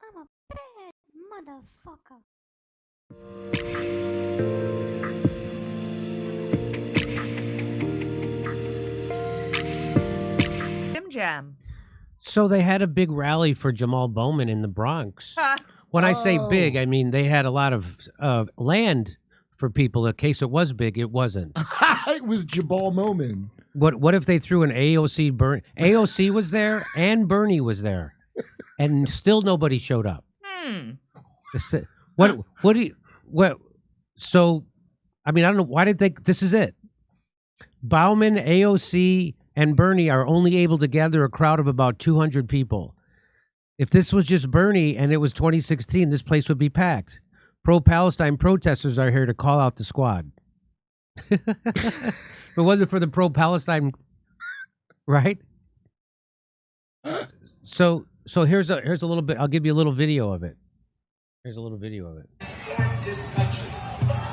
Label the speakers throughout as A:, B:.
A: I'm a bad motherfucker.
B: Jam.
C: So they had a big rally for Jamal Bowman in the Bronx. When I say big, I mean they had a lot of land for people. In case it was big, it wasn't.
D: It was Jamal Bowman.
C: What if they threw an AOC? AOC was there and Bernie was there, and still nobody showed up. What do you what? So, I mean, I don't know why did they? This is it. Bauman, AOC, and Bernie are only able to gather a crowd of about 200 people. If this was just Bernie and it was 2016, this place would be packed. Pro-Palestine protesters are here to call out the squad. If it wasn't for the pro-Palestine, right? So here's a little bit. I'll give you a little video of it. Here's a little video of it.
E: This country.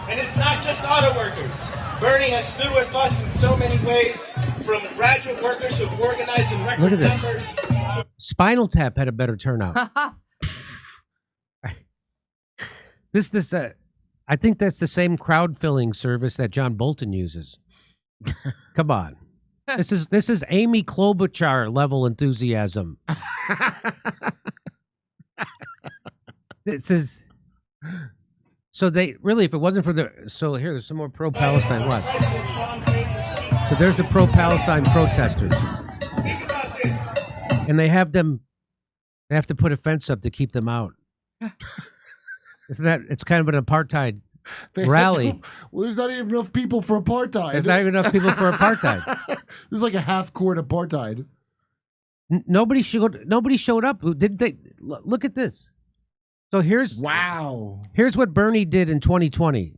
E: And it's not just auto workers. Bernie has stood with us in so many ways, from graduate workers who've organized in record
C: Look at this.
E: numbers to
C: Spinal Tap had a better turnout. I think that's the same crowd filling service that John Bolton uses. Come on. This is Amy Klobuchar level enthusiasm. This is so they really, if it wasn't for the here, there's some more pro-Palestine. Watch. So there's the pro-Palestine protesters, and they have to put a fence up to keep them out. Isn't that? It's kind of an apartheid rally.
D: Well, there's not even enough people for apartheid.
C: There's not even enough people for apartheid.
D: There's like a half-court apartheid.
C: Nobody showed up. Did they? Look at this. So here's what Bernie did in 2020.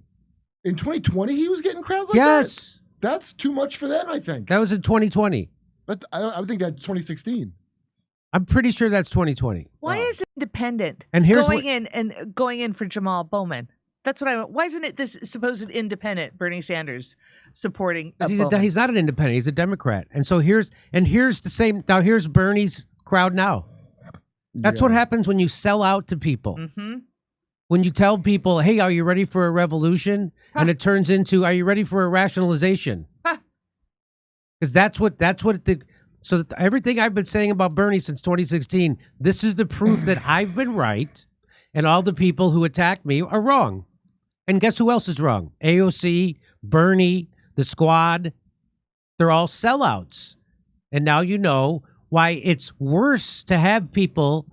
D: In 2020, he was getting crowds like
C: yes.
D: that? That's too much for them, I think.
C: That was in 2020.
D: But I think that's 2016.
C: I'm pretty sure that's 2020.
B: Why is it independent?
C: And here's
B: going in for Jamal Bowman. That's what I want. Why isn't it this supposed independent Bernie Sanders supporting?
C: He's not an independent. He's a Democrat. And so here's the same. Now here's Bernie's crowd now. That's what happens when you sell out to people. Mm-hmm. When you tell people, "Hey, are you ready for a revolution?" and it turns into, "Are you ready for a rationalization?" Because that's what everything I've been saying about Bernie since 2016. This is the proof that I've been right, and all the people who attacked me are wrong. And guess who else is wrong? AOC, Bernie, the squad. They're all sellouts. And now you know why it's worse to have people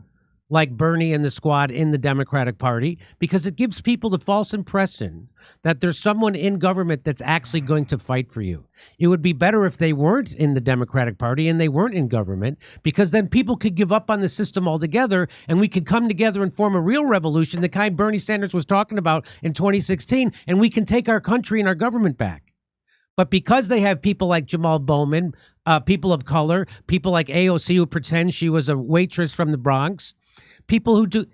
C: like Bernie and the squad in the Democratic Party, because it gives people the false impression that there's someone in government that's actually going to fight for you. It would be better if they weren't in the Democratic Party and they weren't in government, because then people could give up on the system altogether and we could come together and form a real revolution, the kind Bernie Sanders was talking about in 2016, and we can take our country and our government back. But because they have people like Jamal Bowman, people of color, people like AOC who pretend she was a waitress from the Bronx, people who do,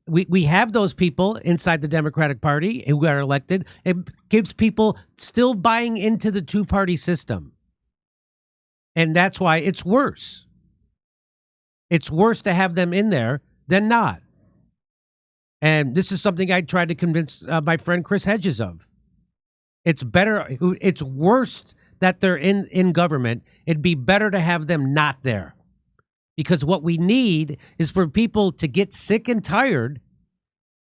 C: we have those people inside the Democratic Party who are elected. It gives people still buying into the two-party system. And that's why it's worse. It's worse to have them in there than not. And this is something I tried to convince my friend Chris Hedges of. It's better, it's worse that they're in government. It'd be better to have them not there. Because what we need is for people to get sick and tired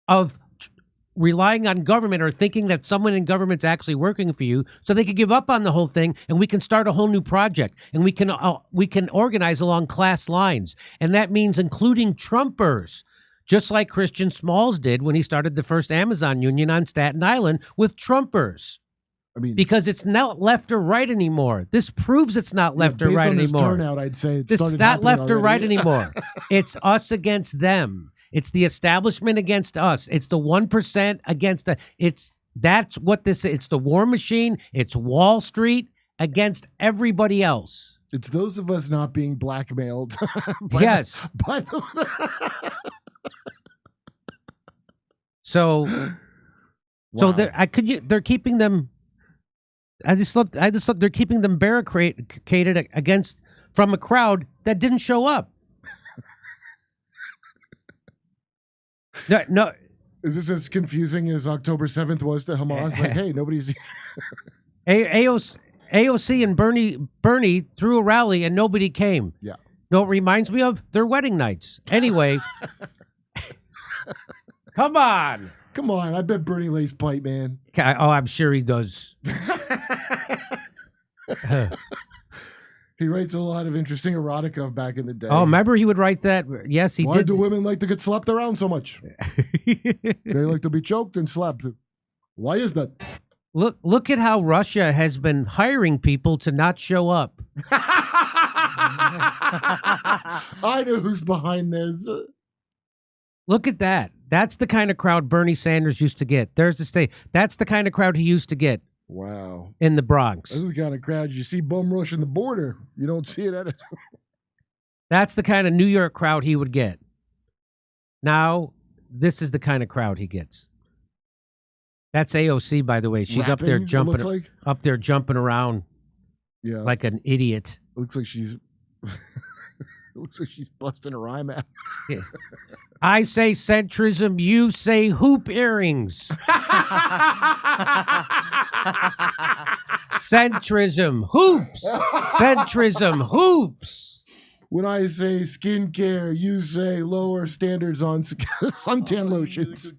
C: of relying on government or thinking that someone in government's actually working for you, so they could give up on the whole thing and we can start a whole new project, and we can organize along class lines. And that means including Trumpers, just like Christian Smalls did when he started the first Amazon union on Staten Island with Trumpers.
D: I mean,
C: because it's not left or right anymore. This proves it's not left or right anymore.
D: Turnout, I'd say
C: it's not left or right anymore. It's us against them. It's the establishment against us. It's the 1% against that's what this is. It's the war machine. It's Wall Street against everybody else.
D: It's those of us not being blackmailed.
C: Yes. So they're keeping them. I just love they're keeping them barricaded from a crowd that didn't show up. No.
D: Is this as confusing as October 7th was to Hamas? Like, hey, nobody's.
C: AOC and Bernie threw a rally and nobody came.
D: Yeah.
C: No, it reminds me of their wedding nights. Anyway, come on.
D: Come on, I bet Bernie lays pipe, man.
C: Oh, I'm sure he does.
D: He writes a lot of interesting erotica back in the day.
C: Oh, remember he would write that? Yes, he
D: Why
C: did.
D: do women like to get slapped around so much? They like to be choked and slapped. Why is that?
C: Look at how Russia has been hiring people to not show up.
D: I know who's behind this.
C: Look at that. That's the kind of crowd Bernie Sanders used to get. There's the state. That's the kind of crowd he used to get
D: Wow.
C: in the Bronx.
D: This is the kind of crowd you see bum rushing the border. You don't see it at it.
C: That's the kind of New York crowd he would get. Now, this is the kind of crowd he gets. That's AOC, by the way. She's up there
D: Rapping, it looks
C: jumping,
D: like.
C: up there jumping around
D: Yeah.
C: like an idiot.
D: Looks like she's. Looks like she's busting a rhyme out.
C: Yeah. I say centrism, you say hoop earrings. Centrism, hoops. Centrism, hoops.
D: When I say skincare, you say lower standards on suntan lotions.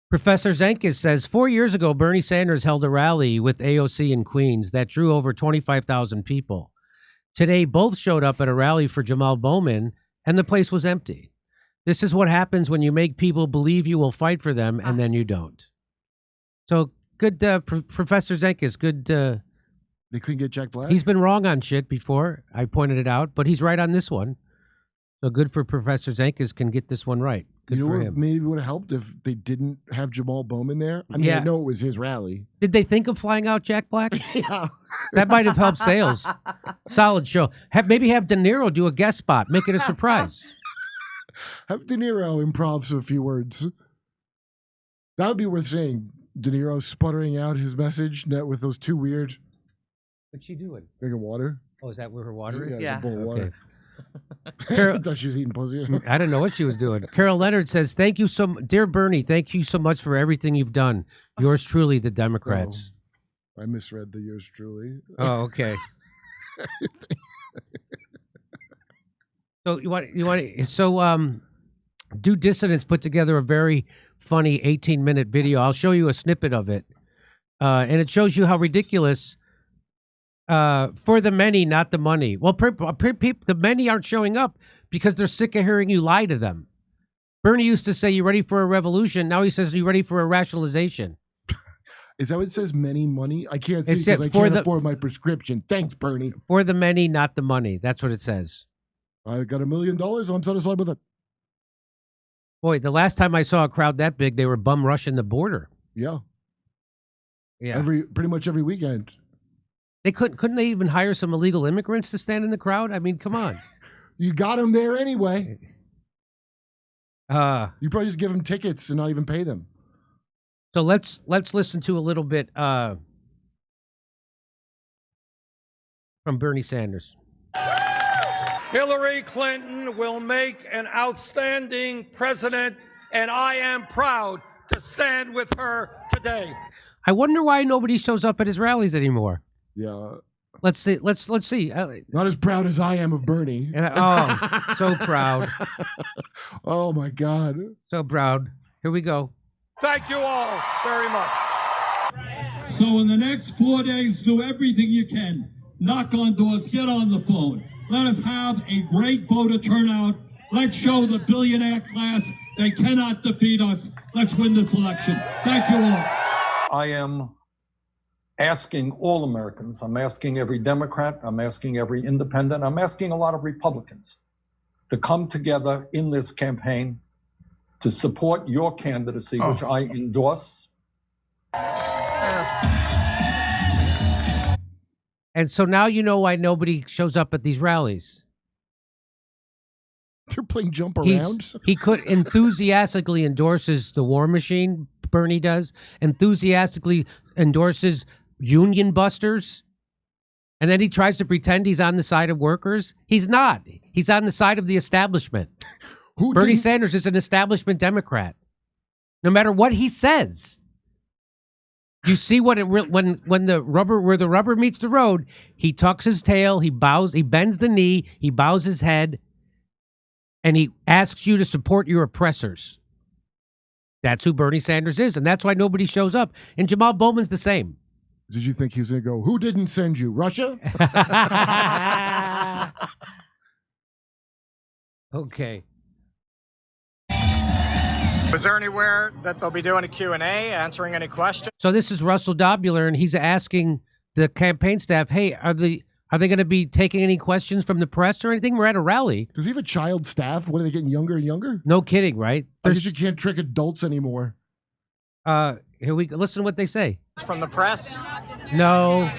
C: Professor Zenkis says 4 years ago, Bernie Sanders held a rally with AOC in Queens that drew over 25,000 people. Today, both showed up at a rally for Jamal Bowman, and the place was empty. This is what happens when you make people believe you will fight for them, and then you don't. So, good, Professor Zenkis, good.
D: They couldn't get Jack Black?
C: He's been wrong on shit before. I pointed it out, but he's right on this one. So good for Professor Zenkis can get this one right. Good
D: you know
C: for
D: what
C: him.
D: maybe would have helped if they didn't have Jamal Bowman there? I mean,
C: Yeah.
D: I know it was his rally.
C: Did they think of flying out Jack Black?
D: Yeah.
C: That might have helped sales. Solid show. Maybe have De Niro do a guest spot. Make it a surprise.
D: Have De Niro improv a few words. That would be worth saying. De Niro sputtering out his message with those two weird
C: What's she doing?
D: drinking water.
C: Oh, is that where her water is?
B: Yeah.
D: A bowl of
C: Okay.
D: water.
C: Carol-
D: I thought she was eating pussy.
C: I didn't know what she was doing. Carol Leonard says, "Thank you dear Bernie. Thank you so much for everything you've done. Yours truly, the Democrats."
D: I misread the yours truly.
C: Oh, okay. So Do Dissidents put together a very funny 18-minute video. I'll show you a snippet of it, and it shows you how ridiculous. For the many, not the money. Well, the many aren't showing up because they're sick of hearing you lie to them. Bernie used to say, "You ready for a revolution?" Now he says, "You ready for a rationalization?"
D: Is that what it says? Many money? I can't see
C: It said
D: because I
C: for
D: can't
C: the-
D: afford my prescription. Thanks, Bernie.
C: For the many, not the money. That's what it says.
D: I got $1 million. I'm satisfied with it.
C: Boy, the last time I saw a crowd that big, they were bum rushing the border.
D: Yeah.
C: Yeah,
D: Pretty much every weekend.
C: they couldn't they even hire some illegal immigrants to stand in the crowd? I mean, come on.
D: You got them there anyway.
C: You
D: probably just give them tickets and not even pay them.
C: So let's listen to a little bit from Bernie Sanders.
F: Hillary Clinton will make an outstanding president, and I am proud to stand with her today.
C: I wonder why nobody shows up at his rallies anymore.
D: Yeah.
C: Let's see. Let's see.
D: Not as proud as I am of Bernie.
C: Oh, so proud.
D: Oh, my God.
C: So proud. Here we go.
F: Thank you all very much.
G: So in the next 4 days, do everything you can. Knock on doors, get on the phone. Let us have a great voter turnout. Let's show the billionaire class they cannot defeat us. Let's win this election. Thank you all.
H: I am asking all Americans, I'm asking every Democrat, I'm asking every independent, I'm asking a lot of Republicans to come together in this campaign to support your candidacy, which I endorse.
C: And so now you know why nobody shows up at these rallies.
D: They're playing jump around.
C: He could enthusiastically endorses the war machine, Bernie does, enthusiastically endorses union busters, And then he tries to pretend he's on the side of workers. He's not. He's on the side of the establishment. Bernie Sanders is an establishment Democrat. No matter what he says. You see what it when the rubber meets the road, he tucks his tail, he bows, he bends the knee, he bows his head, and he asks you to support your oppressors. That's who Bernie Sanders is, and that's why nobody shows up. And Jamal Bowman's the same.
D: Did you think he was going to go, who didn't send you? Russia?
C: Okay.
I: Is there anywhere that they'll be doing a Q&A, answering any questions?
C: So this is Russell Dobular, and he's asking the campaign staff, hey, are they going to be taking any questions from the press or anything? We're at a rally.
D: Does he have a child staff? What, are they getting younger and younger?
C: No kidding, right?
D: I guess you can't trick adults anymore.
C: Here we go. Listen to what they say.
I: From the press?
C: No.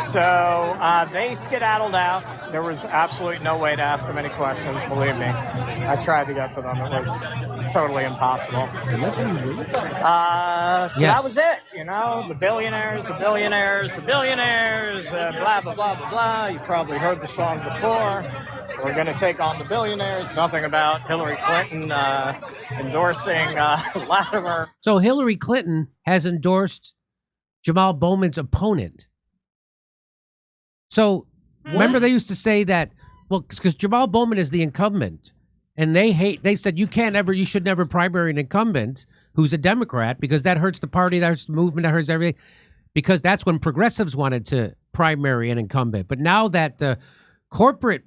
I: So they skedaddled out. There was absolutely no way to ask them any questions, believe me. I tried to get to them. It was totally impossible. So that was it. You know, the billionaires, blah, blah, blah, blah, blah. You probably heard the song before. We're going to take on the billionaires. Nothing about Hillary Clinton endorsing Latimer.
C: So Hillary Clinton has endorsed Jamal Bowman's opponent. So remember they used to say that, well, because Jamal Bowman is the incumbent, and they said you should never primary an incumbent who's a Democrat because that hurts the party, that hurts the movement, that hurts everything, because that's when progressives wanted to primary an incumbent. But now that the corporate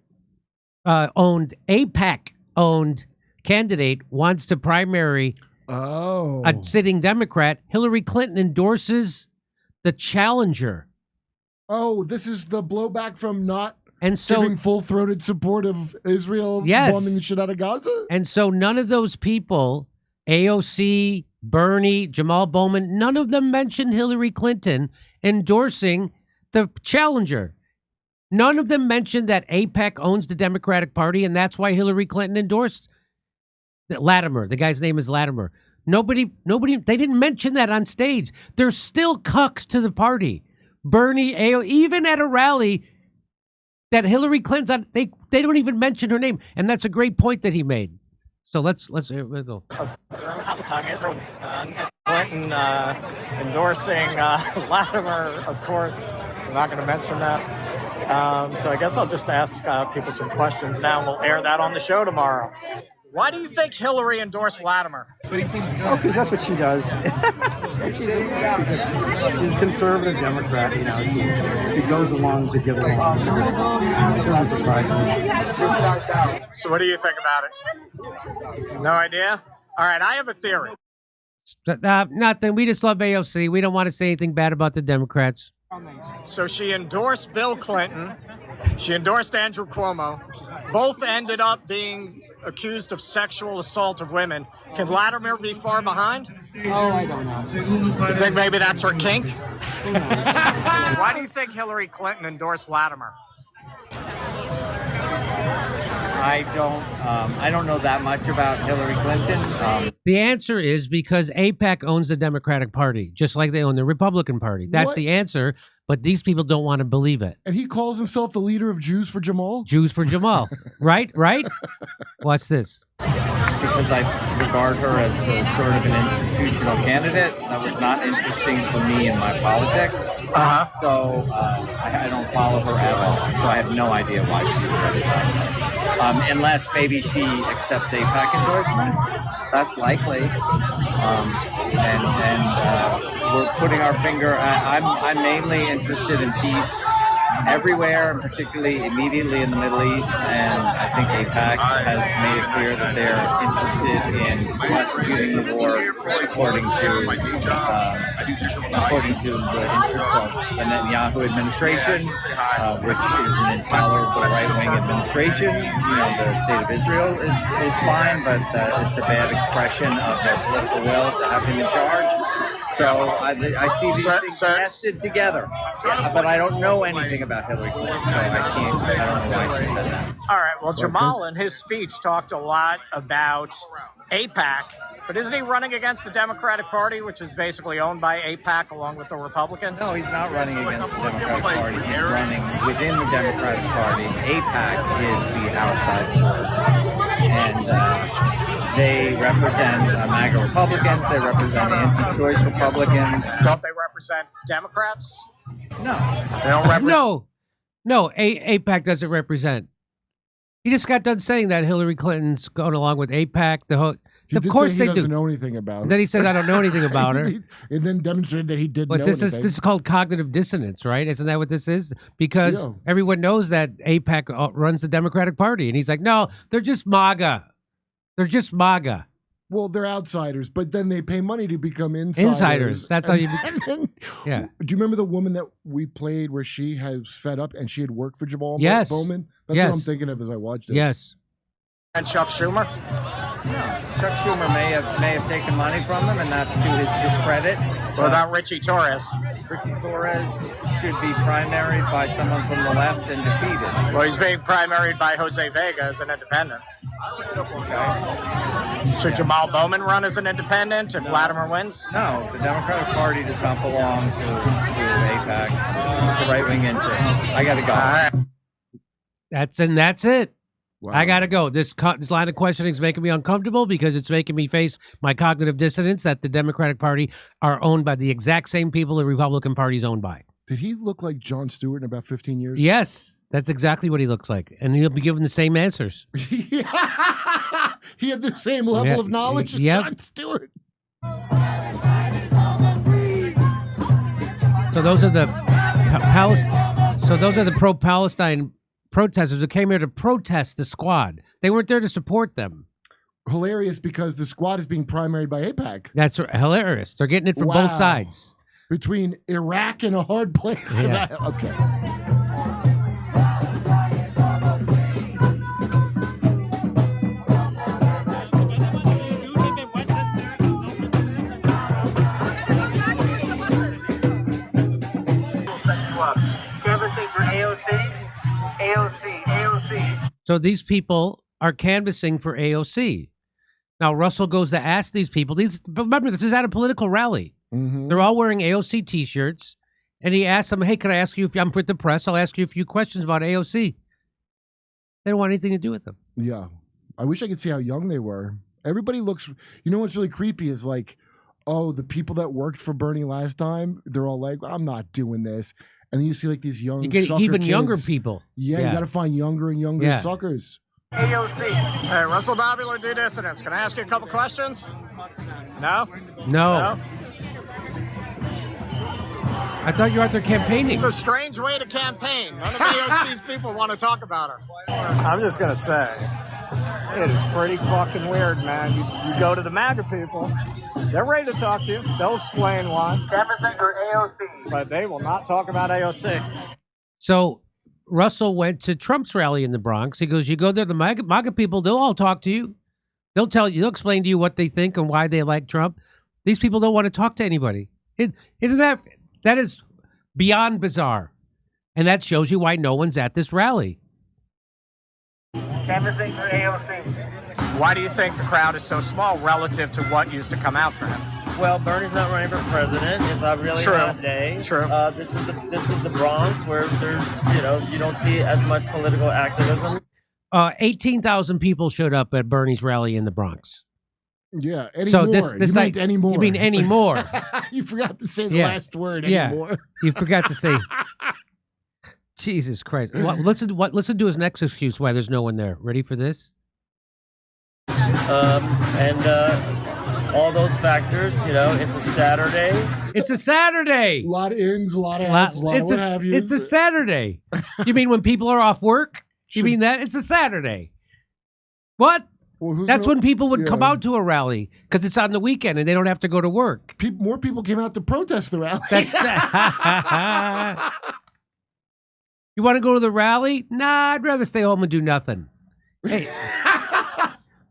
C: owned, APAC owned candidate wants to primary a sitting Democrat, Hillary Clinton endorses the challenger.
D: Oh, this is the blowback from not giving full-throated support of Israel bombing the shit out of Gaza?
C: And so none of those people, AOC, Bernie, Jamal Bowman, none of them mentioned Hillary Clinton endorsing the challenger. None of them mentioned that AIPAC owns the Democratic Party, and that's why Hillary Clinton endorsed Latimer. The guy's name is Latimer. Nobody, they didn't mention that on stage. They're still cucks to the party. Bernie, even at a rally that Hillary Clinton's on, they don't even mention her name, and that's a great point that he made. So let's go.
I: Clinton endorsing Latimer, of course. I'm not going to mention that. So I guess I'll just ask people some questions now, and we'll air that on the show tomorrow. Why do you think Hillary endorsed Latimer?
J: Because that's what she does. she's a conservative Democrat, you know. She goes along to get along. It doesn't surprise me.
I: So what do you think about it? No idea? All right, I have a theory.
C: Nothing. We just love AOC. We don't want to say anything bad about the Democrats.
I: So she endorsed Bill Clinton. She endorsed Andrew Cuomo. Both ended up being accused of sexual assault of women. Can Latimer be far behind?
J: Oh, I don't know.
I: You think maybe that's her kink? Why do you think Hillary Clinton endorsed Latimer?
K: I don't know that much about Hillary Clinton.
C: The answer is because AIPAC owns the Democratic Party, just like they own the Republican Party. That's the answer, but these people don't want to believe it.
D: And he calls himself the leader of Jews for Jamal?
C: Jews for Jamal. Right? Watch this.
K: Because I regard her as sort of an institutional candidate. That was not interesting for me in my politics. So I don't follow her at all. So I have no idea why she endorsed that. Unless maybe she accepts AIPAC endorsements. That's likely. And we're putting our finger. I'm mainly interested in peace everywhere, and particularly immediately in the Middle East, and I think AIPAC has made it clear that they're interested in prosecuting the war according to the interests of the Netanyahu administration, which is an intolerable right-wing administration. You know, the state of Israel is fine, but it's a bad expression of their political will to have him in charge. So I see these things nested together, but I don't know anything about Hillary Clinton, so I don't know why she said that.
I: All right. Well, Jamal in his speech talked a lot about AIPAC, but isn't he running against the Democratic Party, which is basically owned by AIPAC along with the Republicans?
K: No, he's not running against the Democratic Party. He's running within the Democratic Party. AIPAC is the outside force, and they represent MAGA Republicans. They represent anti-choice Republicans.
I: Don't they represent Democrats?
K: No.
I: They don't represent...
C: No, AIPAC doesn't represent. He just got done saying that Hillary Clinton's going along with AIPAC. Of course they do.
D: He doesn't know anything about her.
C: Then he says, I don't know anything about her.
D: And then demonstrated that he did
C: But
D: know
C: this
D: anything.
C: is called cognitive dissonance, right? Isn't that what this is? Because everyone knows that AIPAC runs the Democratic Party. And he's like, no, they're just MAGA. They're just MAGA.
D: Well, they're outsiders, but then they pay money to become insiders.
C: Insiders. That's how you...
D: Yeah. Do you remember the woman that we played where she has fed up and she had worked for Jamal
C: Yes.
D: Bowman? That's
C: Yes.
D: what I'm thinking of as I watch this.
C: Yes.
I: And Chuck Schumer?
K: No. Chuck Schumer may have taken money from him, and that's to his discredit.
I: What about Richie Torres?
K: Richie Torres should be primaried by someone from the left and defeated.
I: Well, he's being primaried by Jose Vega as an independent.
K: Okay.
I: Should Jamal Bowman run as an independent if Vladimir wins?
K: No, the Democratic Party does not belong to AIPAC. It's a right-wing interest. I got to go.
I: All right.
C: That's it.
D: Wow.
C: I gotta go. This line of questioning is making me uncomfortable because it's making me face my cognitive dissonance that the Democratic Party are owned by the exact same people the Republican Party is owned by.
D: Did he look like Jon Stewart in about 15 years?
C: Yes, that's exactly what he looks like, and he'll be given the same answers.
D: He had the same level of knowledge as Jon Stewart.
C: So those are the pro-Palestine protesters who came here to protest the squad. They weren't there to support them.
D: Hilarious because the squad is being primaried by AIPAC.
C: That's hilarious. They're getting it from both sides.
D: Between Iraq and a hard place.
C: Yeah.
D: Okay.
I: Everything for AOC. AOC.
C: So these people are canvassing for AOC. Now Russell goes to ask these people. Remember, this is at a political rally.
D: Mm-hmm.
C: They're all wearing AOC T-shirts, and he asks them, "Hey, can I ask you if I'm with the press? I'll ask you a few questions about AOC." They don't want anything to do with them.
D: Yeah, I wish I could see how young they were. Everybody looks. You know what's really creepy is like, oh, the people that worked for Bernie last time, they're all like, "I'm not doing this." And then you see like these young,
C: you get
D: sucker
C: even
D: kids.
C: younger people.
D: Yeah, you got to find younger and younger suckers.
I: AOC. Hey, Russell Dobular, do dissidents. Can I ask you a couple questions? No?
C: No. I thought you were out there campaigning.
I: It's a strange way to campaign. None of AOC's people want to talk about her. I'm just going to say, it is pretty fucking weird, man. You go to the MAGA people, they're ready to talk to you. They'll explain why. Deficit or AOC. But they will not talk about AOC.
C: So Russell went to Trump's rally in the Bronx. He goes, you go there, the MAGA people, they'll all talk to you. They'll tell you, they'll explain to you what they think and why they like Trump. These people don't want to talk to anybody. Isn't that is beyond bizarre. And that shows you why no one's at this rally.
I: Deficit for AOC. Why do you think the crowd is so small relative to what used to come out for him?
L: Well, Bernie's not running for president. It's not really that day.
I: True.
L: This is the Bronx, where there's you don't see as much political activism.
C: 18,000 people showed up at Bernie's rally in the Bronx.
D: Yeah, anymore.
C: So this
D: you meant anymore.
C: You mean anymore?
D: You forgot to say the last word. Anymore.
C: You forgot to say. Jesus Christ! Listen to his next excuse why there's no one there. Ready for this?
L: All those factors, it's a Saturday.
C: It's a Saturday.
D: A lot of ins, a lot of outs, a lot of what have you.
C: It's a Saturday. You mean when people are off work? You mean that? It's a Saturday. What?
D: Well,
C: that's when people would come out to a rally because it's on the weekend and they don't have to go to work.
D: More people came out to protest the rally.
C: You want to go to the rally? Nah, I'd rather stay home and do nothing. Hey,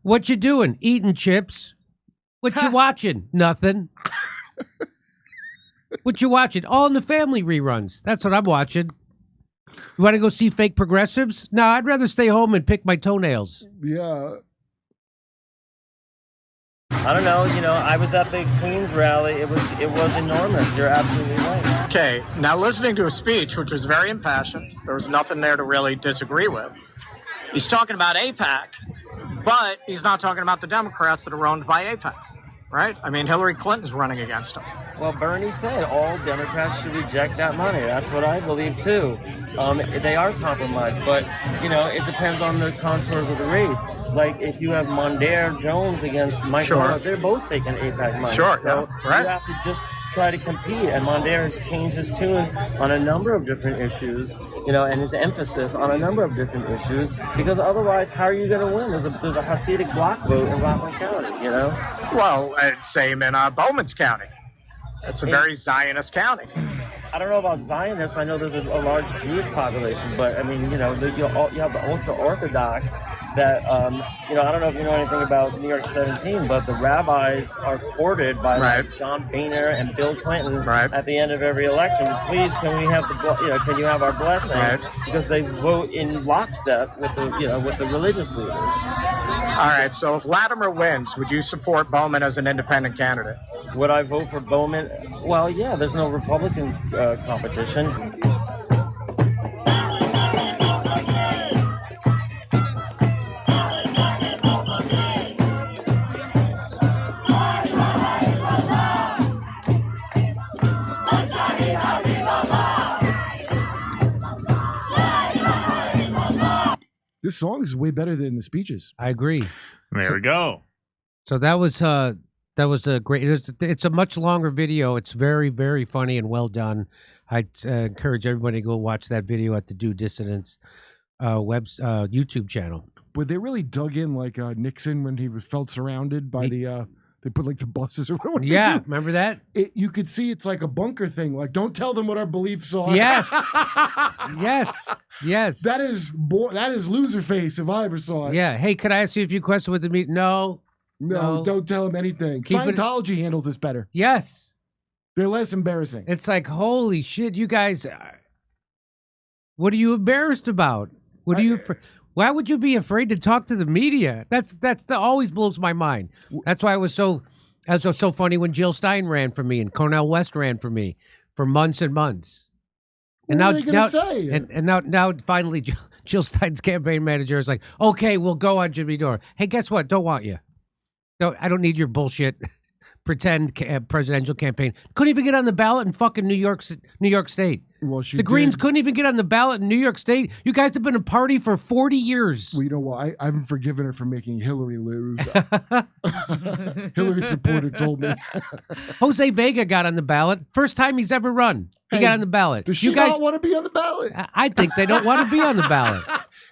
C: what you doing? Eating chips. What you watching? Nothing. What you watching? All in the Family reruns. That's what I'm watching. You want to go see fake progressives? No, I'd rather stay home and pick my toenails.
D: Yeah.
L: I don't know. You know, I was at the Queens rally. It was enormous. You're absolutely right.
I: Okay, now listening to a speech, which was very impassioned, there was nothing there to really disagree with. He's talking about AIPAC, but he's not talking about the Democrats that are owned by AIPAC, right? I mean, Hillary Clinton's running against him.
L: Well, Bernie said all Democrats should reject that money. That's what I believe, too. They are compromised, but, you know, it depends on the contours of the race. Like, if you have Mondaire Jones against Mike Ronald, they're both taking AIPAC money.
I: Sure,
L: so
I: right.
L: You have to just try to compete. And Mondaire has changed his tune on a number of different issues, you know, and his emphasis on a number of different issues, because otherwise, how are you going to win? There's a Hasidic bloc vote in Rockland County, you know?
I: Well, same in Bowman's County. It's a very Zionist county.
L: I don't know about Zionists. I know there's a large Jewish population, but I mean, you know, you have the ultra-Orthodox that, you know, I don't know if you know anything about New York 17, but the rabbis are courted by like John Boehner and Bill Clinton at the end of every election. Please, can we have can you have our blessing? Because they vote in lockstep with the religious leaders.
I: All right. So if Latimer wins, would you support Bowman as an independent candidate?
L: Would I vote for Bowman? Well, yeah. There's no Republican competition.
D: This song is way better than the speeches.
C: I agree.
M: There we go.
C: So that was a great. It's a much longer video. It's very, very funny and well done. I encourage everybody to go watch that video at the Do Dissidents YouTube channel.
D: But they really dug in like Nixon when he felt surrounded by they put like the buses or whatever.
C: Yeah, remember that?
D: You could see it's like a bunker thing. Like, don't tell them what our beliefs are.
C: Yes, yes.
D: That is loser face if I ever saw it.
C: Yeah. Hey, could I ask you a few questions with the meet? No,
D: don't tell them anything. Scientology handles this better.
C: Yes,
D: they're less embarrassing.
C: It's like, holy shit, you guys. What are you embarrassed about? What are you? Why would you be afraid to talk to the media? That always blows my mind. That's why it was so funny when Jill Stein ran for me and Cornel West ran for me for months and months. And
D: what are they gonna say?
C: And now finally Jill Stein's campaign manager is like, okay, we'll go on Jimmy Dore. Hey, guess what? Don't want you. No, I don't need your bullshit pretend presidential campaign. Couldn't even get on the ballot in fucking New York State.
D: Well,
C: the Greens couldn't even get on the ballot in New York State. You guys have been a party for 40 years.
D: Well, you know what? I haven't forgiven her for making Hillary lose. Hillary supporter told me.
C: Jose Vega got on the ballot. First time he's ever run. He got on the ballot.
D: Does she not want to be on the ballot?
C: I think they don't want to be on the ballot.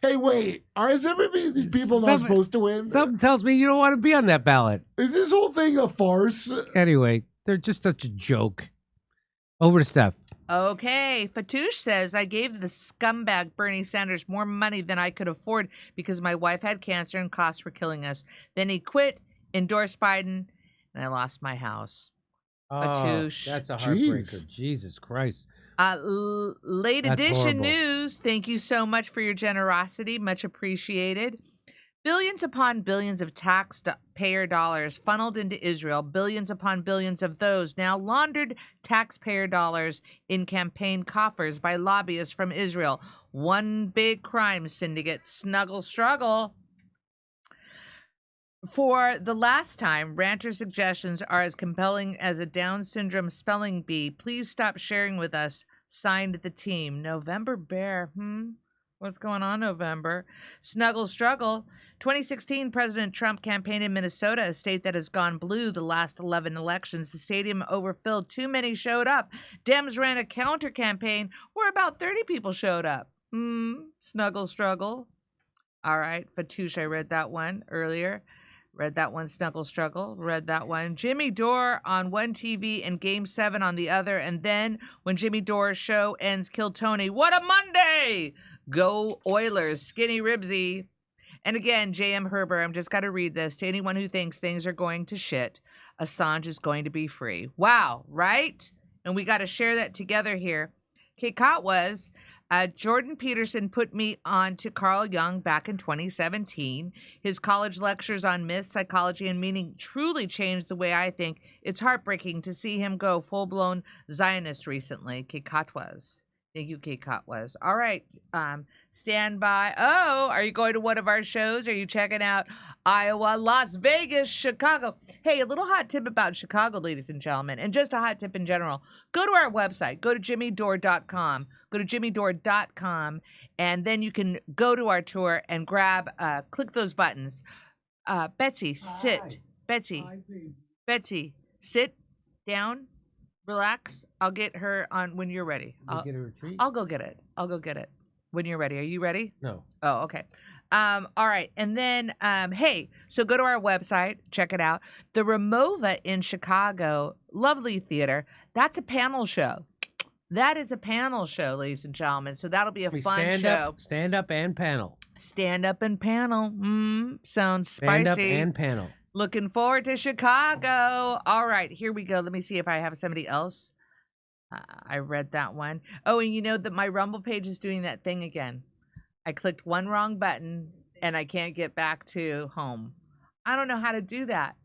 D: Hey, wait. Is everybody these people not supposed to win?
C: Something tells me you don't want to be on that ballot.
D: Is this whole thing a farce?
C: Anyway, they're just such a joke. Over to Steph.
B: Okay, Fatouche says, I gave the scumbag Bernie Sanders more money than I could afford because my wife had cancer and costs were killing us. Then he quit, endorsed Biden, and I lost my house. Fatouche.
C: That's a heartbreaker. Jesus Christ.
B: Late
C: That's
B: edition
C: horrible.
B: news. Thank you so much for your generosity. Much appreciated. Billions upon billions of taxpayer dollars funneled into Israel. Billions upon billions of those now laundered taxpayer dollars in campaign coffers by lobbyists from Israel. One big crime syndicate. Snuggle struggle. For the last time, ranter suggestions are as compelling as a Down syndrome spelling bee. Please stop sharing with us. Signed the team. November Bear. What's going on, November? Snuggle struggle. 2016 President Trump campaigned in Minnesota, a state that has gone blue the last 11 elections. The stadium overfilled. Too many showed up. Dems ran a counter campaign where about 30 people showed up. Snuggle struggle. All right, Fatouche, I read that one earlier. Read that one, Snuggle Struggle. Read that one. Jimmy Dore on one TV and Game 7 on the other. And then when Jimmy Dore's show ends, kill Tony. What a Monday! Go Oilers. Skinny Ribsy. And again, J.M. Herber, I'm just got to read this. To anyone who thinks things are going to shit, Assange is going to be free. Wow, right? and we got to share that together here. Caught was Jordan Peterson put me on to Carl Jung back in 2017. His college lectures on myth, psychology, and meaning truly changed the way I think. It's heartbreaking to see him go full-blown Zionist recently. Caught was. Thank you, Caught was. All right. Stand by. Oh, are you going to one of our shows? Are you checking out Iowa, Las Vegas, Chicago? Hey, a little hot tip about Chicago, ladies and gentlemen, and just a hot tip in general. Go to our website. Go to jimmydore.com. Go to jimmydore.com, and then you can go to our tour and grab, click those buttons. Betsy, sit. Betsy, sit down. Relax. I'll get her on when you're ready.
C: I'll get her a treat.
B: I'll go get it. When you're ready. Are you ready?
C: No.
B: Oh, okay. All right. And then, hey, so go to our website, check it out. The Ramova in Chicago, lovely theater. That's a panel show. That is a panel show, ladies and gentlemen. So that'll be a fun show.
C: Stand up and panel.
B: Stand up and panel. Sounds spicy.
C: Stand up and panel.
B: Looking forward to Chicago. All right, here we go. Let me see if I have somebody else. I read that one. Oh, and you know that my Rumble page is doing that thing again. I clicked one wrong button, and I can't get back to home. I don't know how to do that.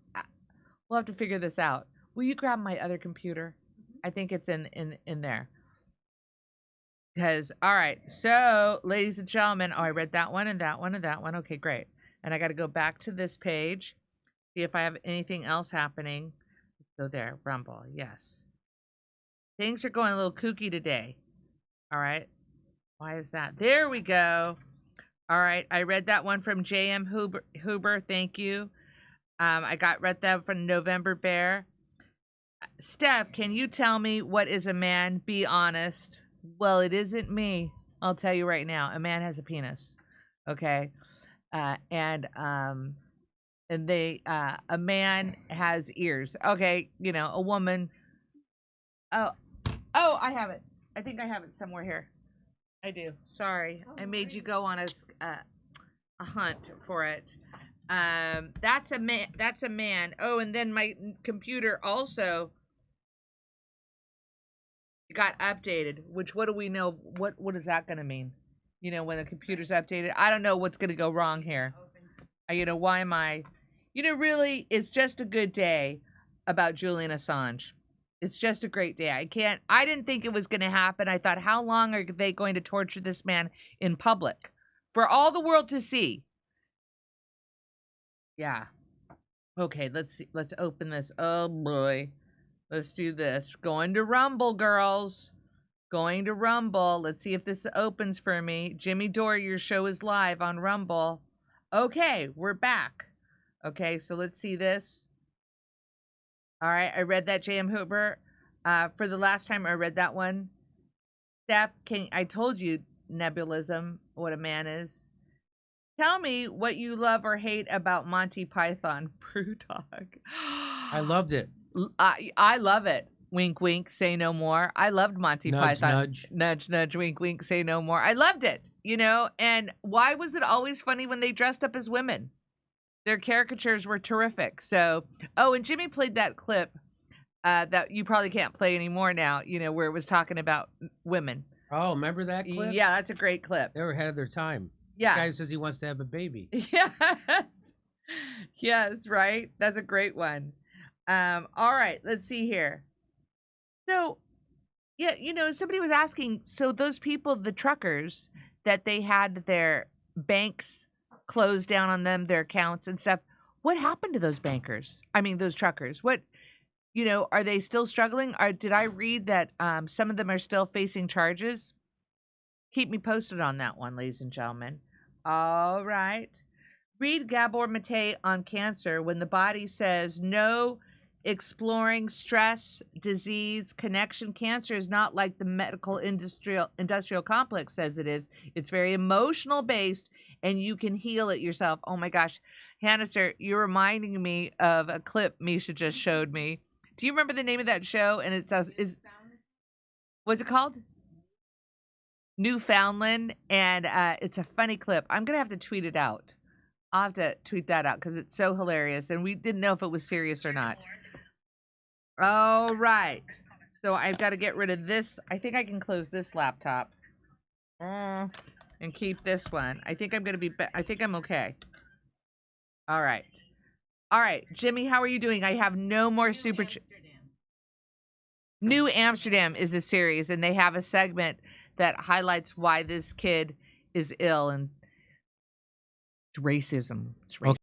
B: We'll have to figure this out. Will you grab my other computer? I think it's in there. Because, all right. So, ladies and gentlemen, I read that one and that one and that one. Okay, great. And I got to go back to this page. See if I have anything else happening. Let's go there. Rumble. Yes. Things are going a little kooky today. All right. Why is that? There we go. All right. I read that one from J.M. Huber. Thank you. I read that from November Bear. Steph, can you tell me what is a man? Be honest. Well, it isn't me. I'll tell you right now. A man has a penis. Okay. And a man has ears. Okay, you know, a woman. Oh, I have it. I think I have it somewhere here. I do. Sorry, I made you go on a hunt for it. That's a man. That's a man. Oh, and then my computer also got updated. Which, what do we know? What is that going to mean? You know, when the computer's updated, I don't know what's going to go wrong here. You know, why am I? You know, really, it's just a good day about Julian Assange. It's just a great day. I didn't think it was going to happen. I thought, how long are they going to torture this man in public? For all the world to see. Yeah. Okay, let's see. Let's open this. Oh, boy. Let's do this. Going to Rumble, girls. Going to Rumble. Let's see if this opens for me. Jimmy Dore, your show is live on Rumble. Okay, we're back. Okay, so let's see this. All right, I read that, J.M. Huber. For the last time I read that one. Steph, I told you, nebulism, what a man is. Tell me what you love or hate about Monty Python. Brewdog.
C: I loved it.
B: I love it. Wink, wink, say no more. I loved Monty Python.
C: Nudge.
B: Nudge, nudge, wink, wink, say no more. I loved it, you know? And why was it always funny when they dressed up as women? Their caricatures were terrific. So, oh, and Jimmy played that clip that you probably can't play anymore now, you know, where it was talking about women.
C: Oh, remember that clip?
B: Yeah, that's a great clip.
C: They were ahead of their time.
B: Yeah.
C: This guy says he wants to have a baby.
B: Yes. Yes, right? That's a great one. All right, let's see here. So, yeah, you know, somebody was asking, so those people, the truckers, that they had their banks closed down on them, their accounts and stuff, what happened to those bankers? I mean, those truckers. What, you know, are they still struggling? Did I read that some of them are still facing charges? Keep me posted on that one, ladies and gentlemen. All right. Read Gabor Mate on cancer when the body says no exploring stress, disease, connection. Cancer is not like the medical industrial complex says it is. It's very emotional based and you can heal it yourself. Oh my gosh. Hannah, sir, you're reminding me of a clip Misha just showed me. Do you remember the name of that show? And it says, what's it called? Newfoundland. And it's a funny clip. I'm going to have to tweet it out. I'll have to tweet that out because it's so hilarious. And we didn't know if it was serious or not. All right. So I've got to get rid of this. I think I can close this laptop and keep this one. I think I'm going to be, I think I'm okay. All right. All right. Jimmy, how are you doing? I have no more super... New Amsterdam is a series, and they have a segment that highlights why this kid is ill, and it's racism. It's racism.